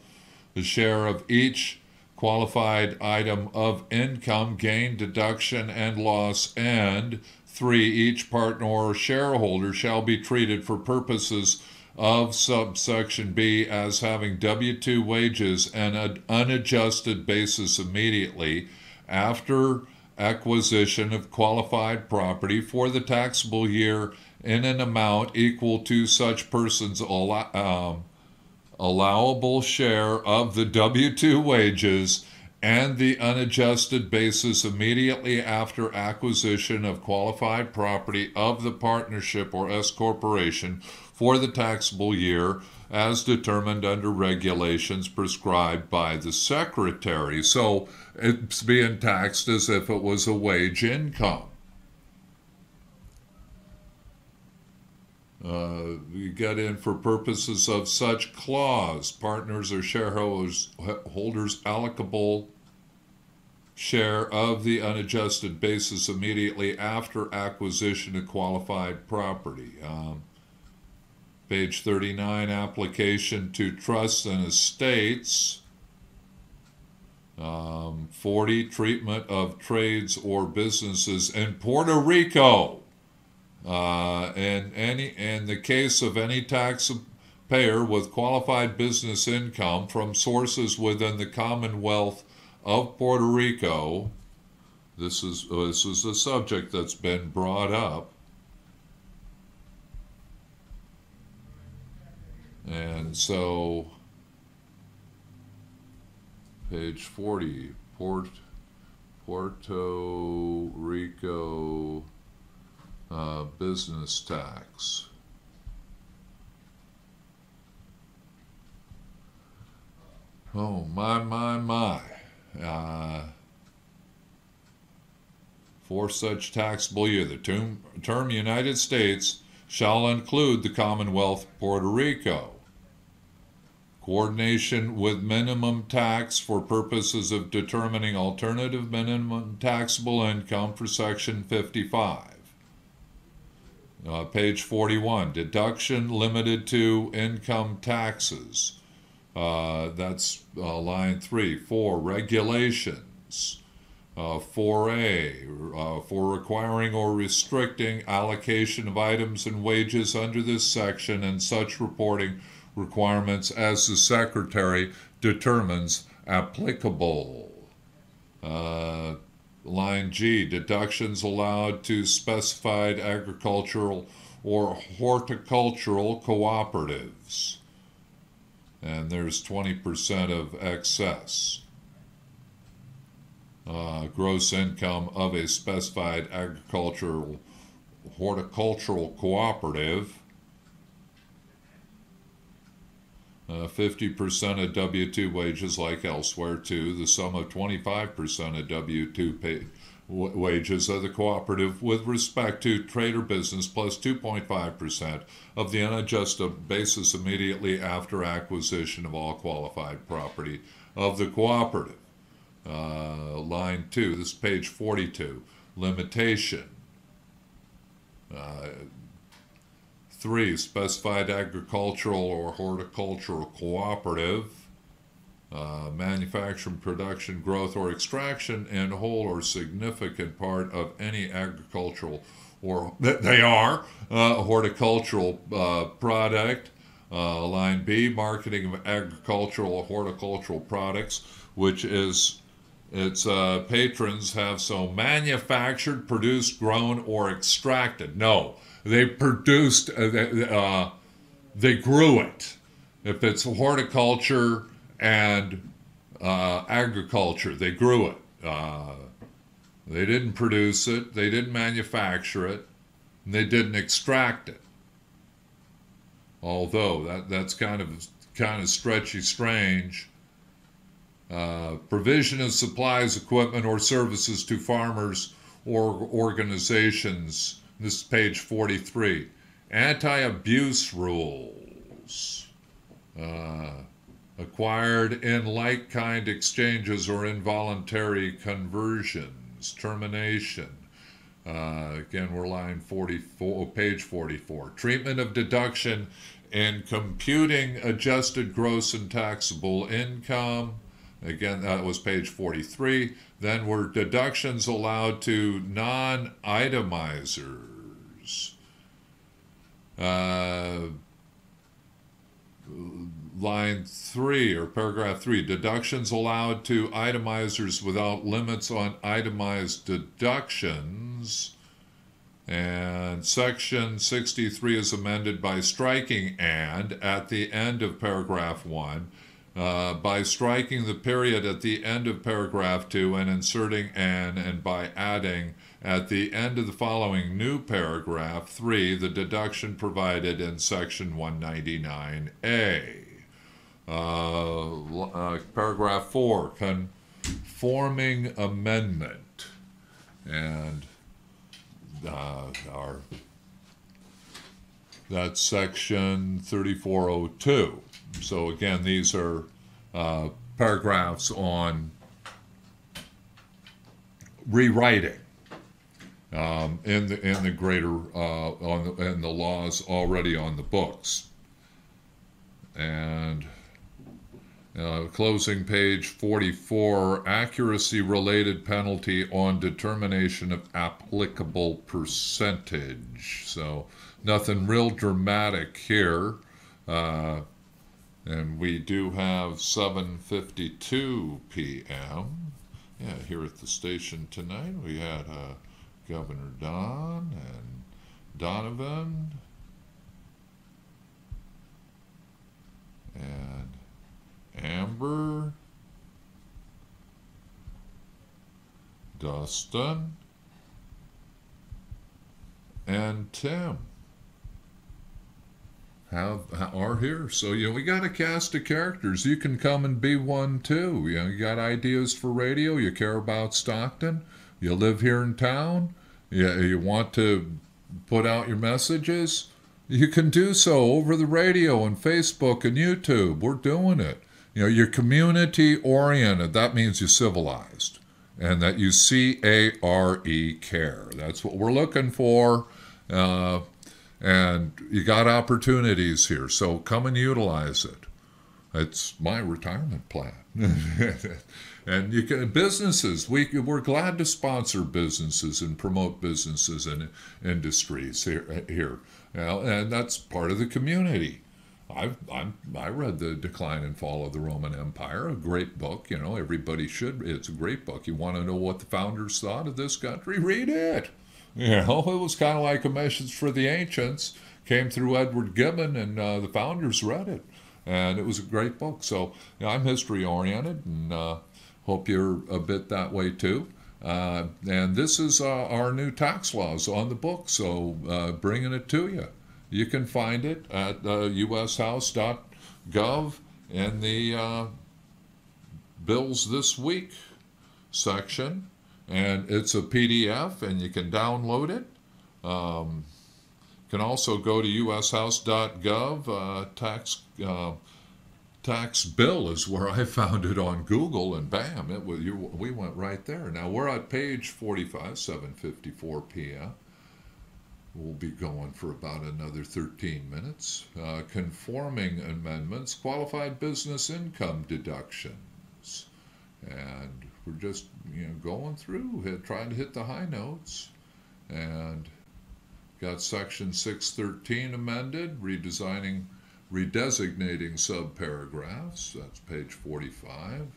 share of each qualified item of income, gain, deduction, and loss. And 3. Each partner or shareholder shall be treated for purposes of subsection B as having W-2 wages and an unadjusted basis immediately after acquisition of qualified property for the taxable year in an amount equal to such person's allowable share of the W-2 wages and the unadjusted basis immediately after acquisition of qualified property of the partnership or S corporation for the taxable year as determined under regulations prescribed by the Secretary. So it's being taxed as if it was a wage income. You get in for purposes of such clause, partners or shareholders allocable share of the unadjusted basis immediately after acquisition of qualified property. Page 39, application to trusts and estates. 40, treatment of trades or businesses in Puerto Rico. In the case of any taxpayer with qualified business income from sources within the Commonwealth of Puerto Rico, this is a subject that's been brought up. And so, page 40, Puerto Rico business tax. Oh, my. For such taxable year, the term United States shall include the Commonwealth of Puerto Rico. Coordination with minimum tax for purposes of determining alternative minimum taxable income for Section 55. Page 41, deduction limited to income taxes. That's line 3. 4, regulations. 4A, for requiring or restricting allocation of items and wages under this section and such reporting requirements as the Secretary determines applicable. Line G, deductions allowed to specified agricultural or horticultural cooperatives. And there's 20% of excess. Gross income of a specified agricultural horticultural cooperative. 50% of W-2 wages like elsewhere too. The sum of 25% of W-2 paid wages of the cooperative with respect to trade or business plus 2.5% of the unadjusted basis immediately after acquisition of all qualified property of the cooperative. Line 2, this is page 42, limitation. 3, specified agricultural or horticultural cooperative, manufacturing, production, growth, or extraction in whole or significant part of any agricultural or horticultural product. Line B, marketing of agricultural or horticultural products, which is its patrons have so manufactured, produced, grown, or extracted. No. They produced, they grew it. If it's horticulture and agriculture, they grew it. They didn't produce it, they didn't manufacture it, and they didn't extract it. Although that's kind of stretchy, strange. Provision of supplies, equipment, or services to farmers or organizations. This is page 43. Anti-abuse rules. Acquired in like-kind exchanges or involuntary conversions. Termination. Again, we're line 44, page 44. Treatment of deduction in computing adjusted gross and taxable income. Again, that was page 43. Then were deductions allowed to non-itemizers. Line 3 or paragraph 3, deductions allowed to itemizers without limits on itemized deductions. And section 63 is amended by striking "and" at the end of paragraph 1, by striking the period at the end of paragraph 2 and inserting "an," and by adding at the end of the following new paragraph 3 the deduction provided in section 199A. Paragraph 4, conforming amendment. And that's section 3402. So again, these are paragraphs on rewriting in the greater in the laws already on the books. And closing page 44, accuracy-related penalty on determination of applicable percentage. So nothing real dramatic here. And we do have 7:52 p.m. Yeah, here at the station tonight we had Governor Don and Donovan and Amber, Dustin, and Tim are here. So, we got a cast of characters. You can come and be one too. You got ideas for radio, you care about Stockton, you live here in town, you want to put out your messages, you can do so over the radio and Facebook and YouTube. We're doing it. You're community oriented. That means you're civilized. And that you care. That's what we're looking for. And you got opportunities here. So come and utilize it. It's my retirement plan. And you can, businesses, we're glad to sponsor businesses and promote businesses and industries here. And that's part of the community. I read The Decline and Fall of the Roman Empire, a great book. Everybody should. It's a great book. You want to know what the founders thought of this country? Read it. It was kind of like A Message for the Ancients. Came through Edward Gibbon, and the founders read it. And it was a great book. So I'm history-oriented, and hope you're a bit that way too. And this is our new tax laws on the book, so bringing it to you. You can find it at ushouse.gov in the Bills This Week section. And it's a PDF, and you can download it. You can also go to ushouse.gov. Tax bill is where I found it on Google, and bam, we went right there. Now we're at page 45, 7:54 p.m. We'll be going for about another 13 minutes. Conforming amendments, qualified business income deductions. And we're just, going through, trying to hit the high notes. And got section 613 amended, redesignating subparagraphs. That's page 45.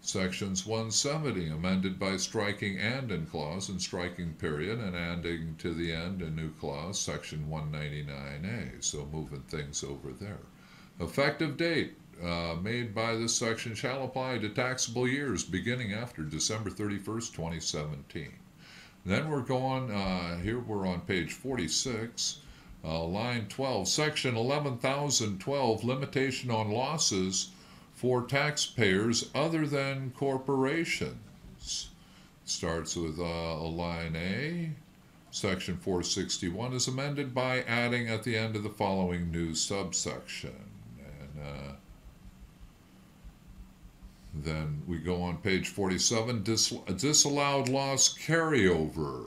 Sections 170 amended by striking and in clause and striking period and adding to the end a new clause, section 199A. So moving things over there. Effective date made by this section shall apply to taxable years beginning after December 31st, 2017. Then we're going, here we're on page 46, line 12, section 11,012, limitation on losses for taxpayers other than corporations. Starts with line A. Section 461 is amended by adding at the end of the following new subsection. And then we go on page 47, disallowed loss carryover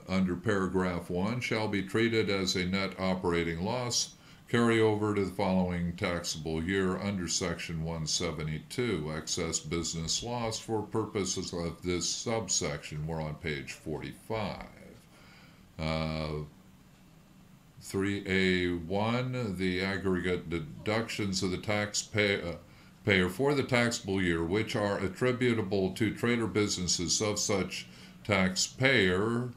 under paragraph 1 shall be treated as a net operating loss carry over to the following taxable year under section 172, excess business loss for purposes of this subsection. We're on page 45. 3A1, the aggregate deductions of the taxpayer for the taxable year, which are attributable to trade or businesses of such taxpayer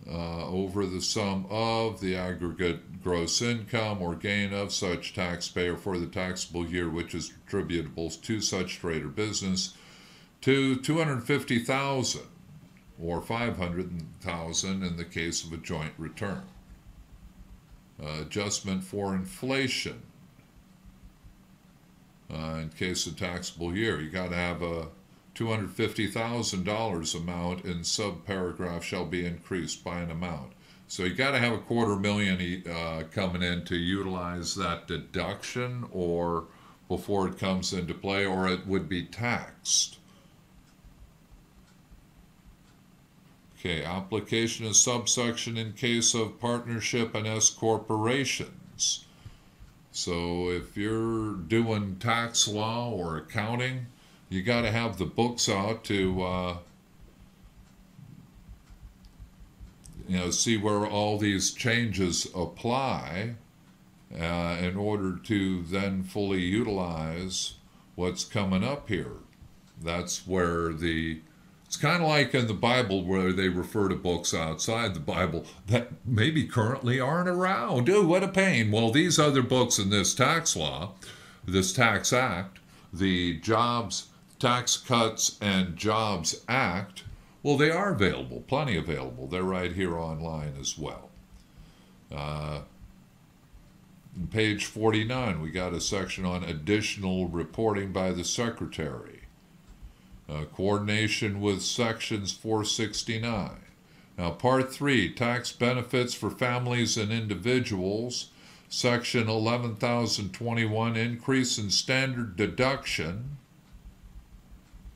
over the sum of the aggregate gross income or gain of such taxpayer for the taxable year, which is attributable to such trade or business, to $250,000 or $500,000 in the case of a joint return. Adjustment for inflation. In case of taxable year, you got to have a $250,000 amount in subparagraph shall be increased by an amount. So you got to have $250,000 coming in to utilize that deduction, or before it comes into play, or it would be taxed. Okay, application of subsection in case of partnership and S corporations. So if you're doing tax law or accounting, you got to have the books out to see where all these changes apply in order to then fully utilize what's coming up here. That's where it's kind of like in the Bible where they refer to books outside the Bible that maybe currently aren't around. Ooh, what a pain. Well, these other books in this tax law, this tax act, the Jobs Tax Cuts and Jobs Act, well, they are available, plenty available. They're right here online as well. On page 49, we got a section on additional reporting by the Secretary. Coordination with sections 469. Now, part 3, tax benefits for families and individuals. Section 11,021, increase in standard deduction.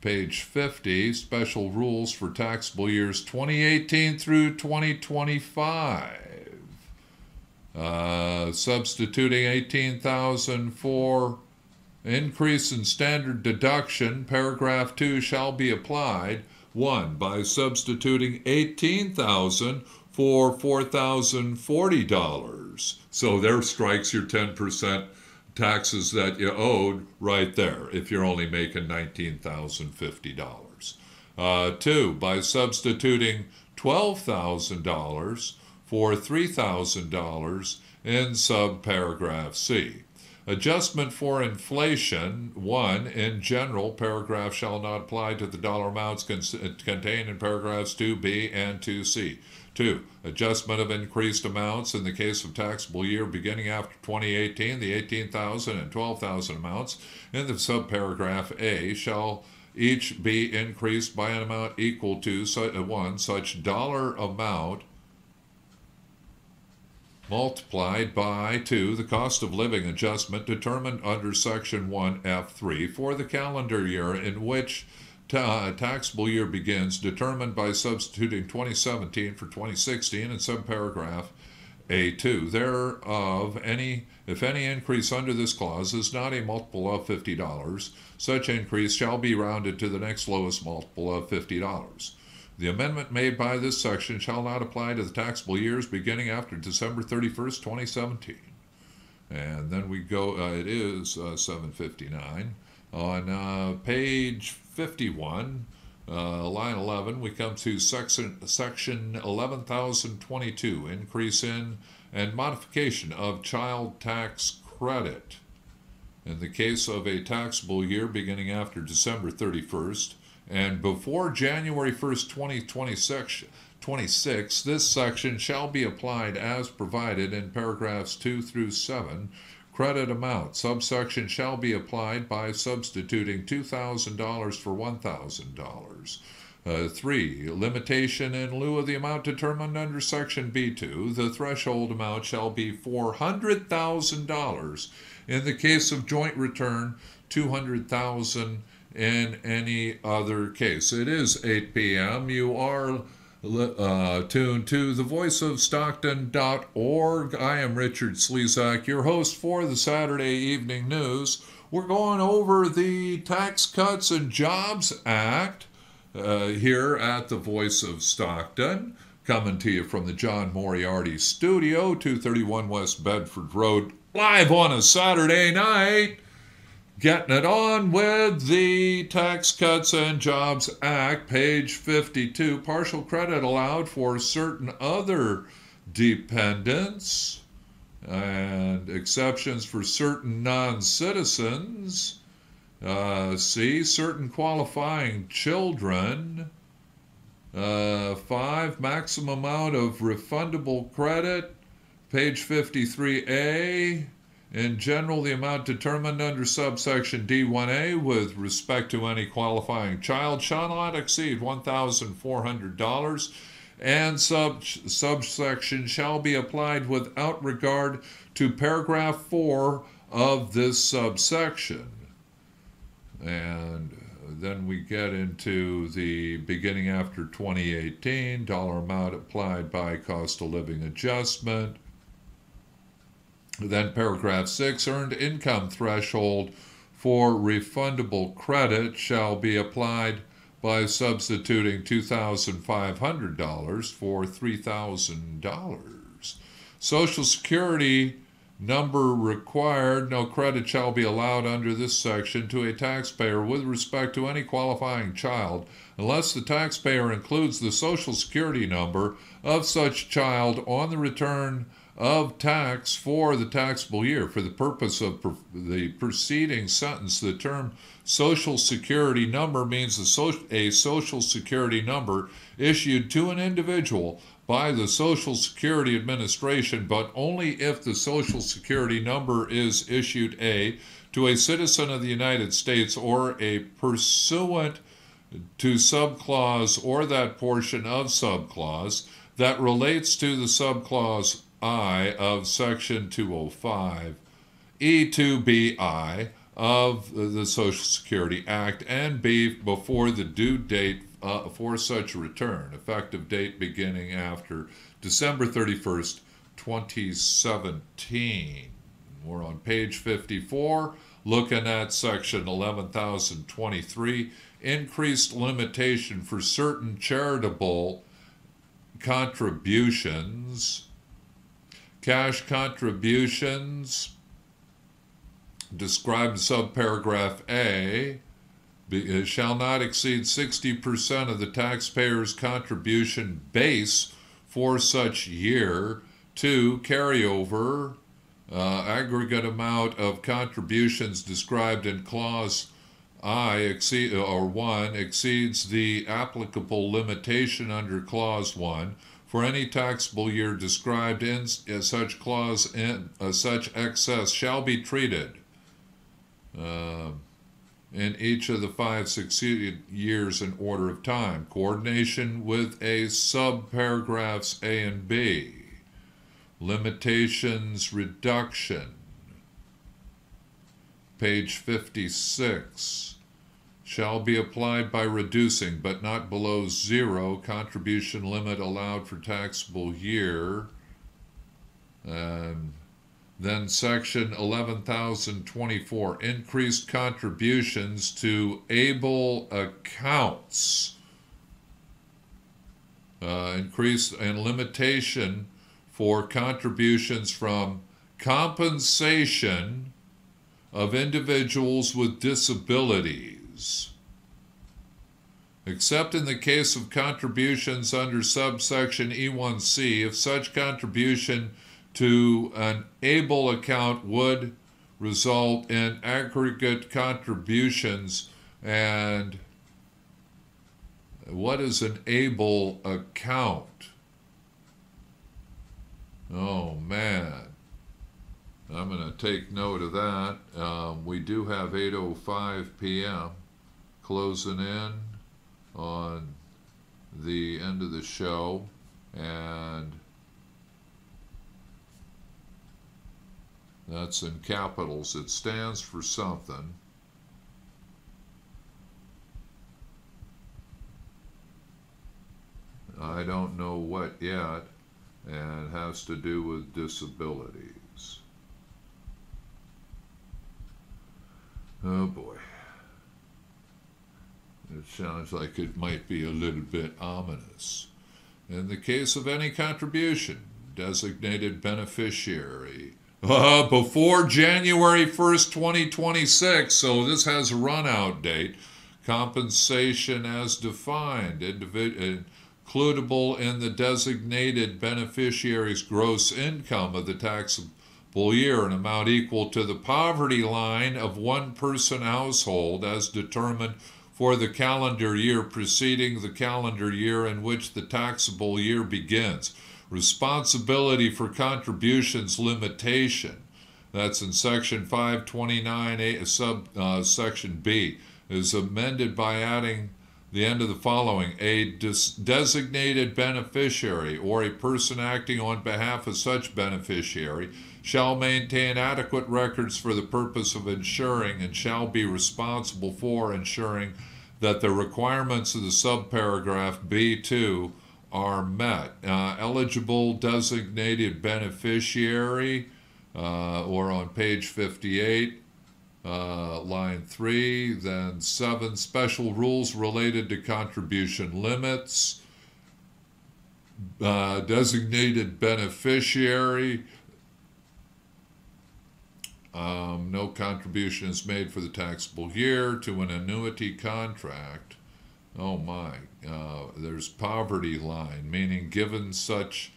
Page 50, special rules for taxable years 2018 through 2025. Substituting 18,000 for increase in standard deduction, paragraph 2 shall be applied, 1, by substituting 18,000 for $4,040. So there strikes your 10% taxes that you owed right there if you're only making $19,050. 2, by substituting $12,000 for $3,000 in subparagraph C. Adjustment for inflation. 1, in general, paragraph shall not apply to the dollar amounts contained in paragraphs 2B and 2C. 2, adjustment of increased amounts in the case of taxable year beginning after 2018, the 18,000 and 12,000 amounts in the subparagraph A shall each be increased by an amount equal to 1 such dollar amount multiplied by 2, the cost of living adjustment determined under Section 1F3 for the calendar year in which taxable year begins, determined by substituting 2017 for 2016 in subparagraph A2. Thereof, if any increase under this clause is not a multiple of $50, such increase shall be rounded to the next lowest multiple of $50. The amendment made by this section shall not apply to the taxable years beginning after December 31st, 2017. And then we go, it is 759. On page 51, line 11, we come to section 11,022, increase in and modification of child tax credit. In the case of a taxable year beginning after December 31st, and before January 1st, 2026, this section shall be applied as provided in paragraphs 2 through 7. Credit amount. Subsection shall be applied by substituting $2,000 for $1,000. 3. Limitation in lieu of the amount determined under Section B2. The threshold amount shall be $400,000. In the case of joint return, $200,000 in any other case. It is 8 p.m. You are tuned to the voiceofstockton.org. I am Richard Slezak, your host for the Saturday Evening News. We're going over the Tax Cuts and Jobs Act here at the Voice of Stockton, coming to you from the John Moriarty Studio, 231 West Bedford Road, live on a Saturday night. Getting it on with the Tax Cuts and Jobs Act, page 52. Partial credit allowed for certain other dependents and exceptions for certain non-citizens. C, certain qualifying children. 5, maximum amount of refundable credit, page 53A. In general, the amount determined under subsection D1A with respect to any qualifying child shall not exceed $1,400, and subsection shall be applied without regard to paragraph 4 of this subsection. And then we get into the beginning after 2018, dollar amount applied by cost of living adjustment. Then paragraph 6, earned income threshold for refundable credit shall be applied by substituting $2,500 for $3,000. Social Security number required. No credit shall be allowed under this section to a taxpayer with respect to any qualifying child unless the taxpayer includes the Social Security number of such child on the return of tax for the taxable year. For the purpose of the preceding sentence, the term Social Security number means a Social Security number issued to an individual by the Social Security Administration, but only if the Social Security number is issued to a citizen of the United States or a pursuant to subclause or that portion of subclause that relates to the subclause I of Section 205, E2BI of the Social Security Act, and B, before the due date for such return, effective date beginning after December 31st, 2017. We're on page 54, looking at Section 11,023, increased limitation for certain charitable contributions. Cash contributions described in subparagraph A shall not exceed 60% of the taxpayer's contribution base for such year. 2. Carryover aggregate amount of contributions described in clause I 1 exceeds the applicable limitation under clause 1 for any taxable year described in such clause. Such excess shall be treated in each of the 5 succeeding years in order of time. Coordination with subparagraphs A and B. Limitations reduction. Page 56. Shall be applied by reducing, but not below 0, contribution limit allowed for taxable year. Then section 11,024, increased contributions to able accounts. Increased and limitation for contributions from compensation of individuals with disabilities. Except in the case of contributions under subsection E1C, if such contribution to an able account would result in aggregate contributions. And what is an able account? Oh man, I'm going to take note of that. We do have 8:05 p.m. closing in on the end of the show, and that's in capitals. It stands for something. I don't know what yet, and it has to do with disabilities. Oh boy. It sounds like it might be a little bit ominous. In the case of any contribution, designated beneficiary, before January 1st, 2026, so this has a run-out date, compensation as defined, includable in the designated beneficiary's gross income of the taxable year, an amount equal to the poverty line of one-person household as determined for the calendar year preceding the calendar year in which the taxable year begins. Responsibility for contributions limitation, that's in section 529A, subsection B, is amended by adding the end of the following: a designated beneficiary or a person acting on behalf of such beneficiary shall maintain adequate records for the purpose of ensuring and shall be responsible for ensuring that the requirements of the subparagraph B2 are met. Eligible designated beneficiary or on page 58, line 3. Then 7, special rules related to contribution limits. Designated beneficiary. No contribution is made for the taxable year to an annuity contract. Oh my. There's poverty line, meaning given such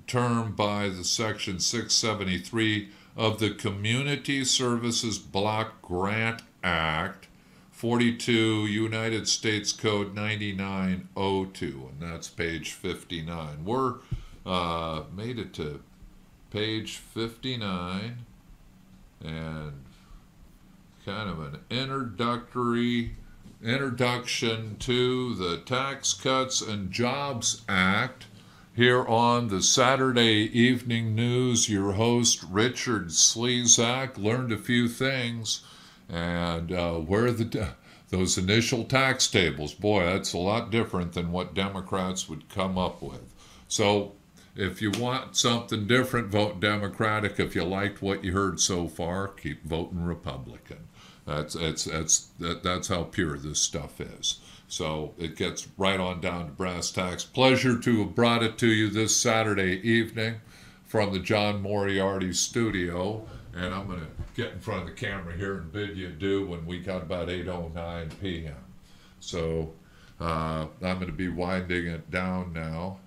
term by the section 673 of the Community Services Block Grant Act, 42 United States Code 9902, and that's page 59. We're made it to page 59, and kind of an introduction to the Tax Cuts and Jobs Act here on the Saturday Evening News. Your host, Richard Slezak, learned a few things, and where those initial tax tables, boy, that's a lot different than what Democrats would come up with. So if you want something different, vote Democratic. If you liked what you heard so far, keep voting Republican. That's how pure this stuff is. So it gets right on down to brass tacks. Pleasure to have brought it to you this Saturday evening from the John Moriarty studio. And I'm going to get in front of the camera here and bid you adieu when we got about 8:09 p.m. So I'm going to be winding it down now.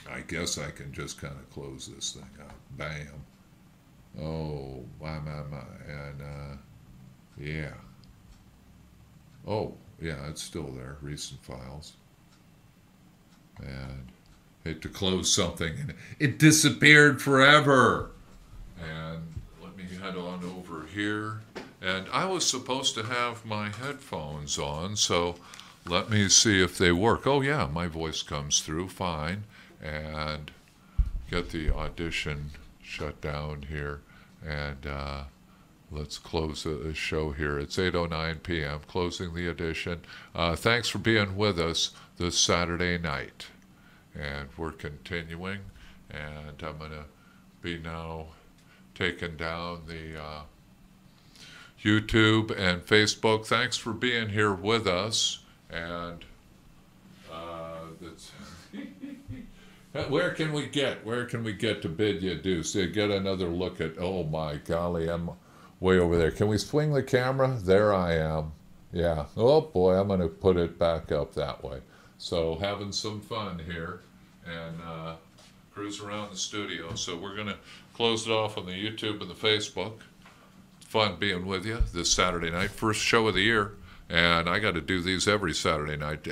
I guess I can just kind of close this thing up. Bam. Oh, my. And, yeah. Oh, yeah, it's still there. Recent files. And hate to close something, and it disappeared forever. And let me head on over here. And I was supposed to have my headphones on, so let me see if they work. Oh, yeah, my voice comes through fine. And get the audition shut down here, and let's close the show here. It's 8:09 p.m., closing the edition. Thanks for being with us this Saturday night, and we're continuing, and I'm going to be now taking down the YouTube and Facebook. Thanks for being here with us, and that's... Where can we get to bid you adieu? So get another look at, oh my golly, I'm way over there. Can we swing the camera? There I am. Yeah. Oh boy, I'm going to put it back up that way. So having some fun here and cruise around the studio. So we're going to close it off on the YouTube and the Facebook. Fun being with you this Saturday night. First show of the year. And I got to do these every Saturday night.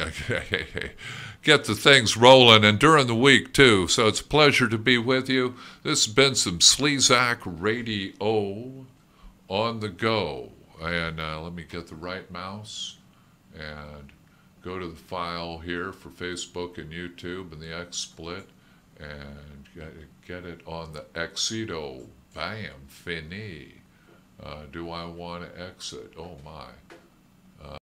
Get the things rolling, and during the week, too. So it's a pleasure to be with you. This has been some Slezak Radio on the go. And let me get the right mouse and go to the file here for Facebook and YouTube and the XSplit and get it on the Exito. Bam, fini. Do I want to exit? Oh, my.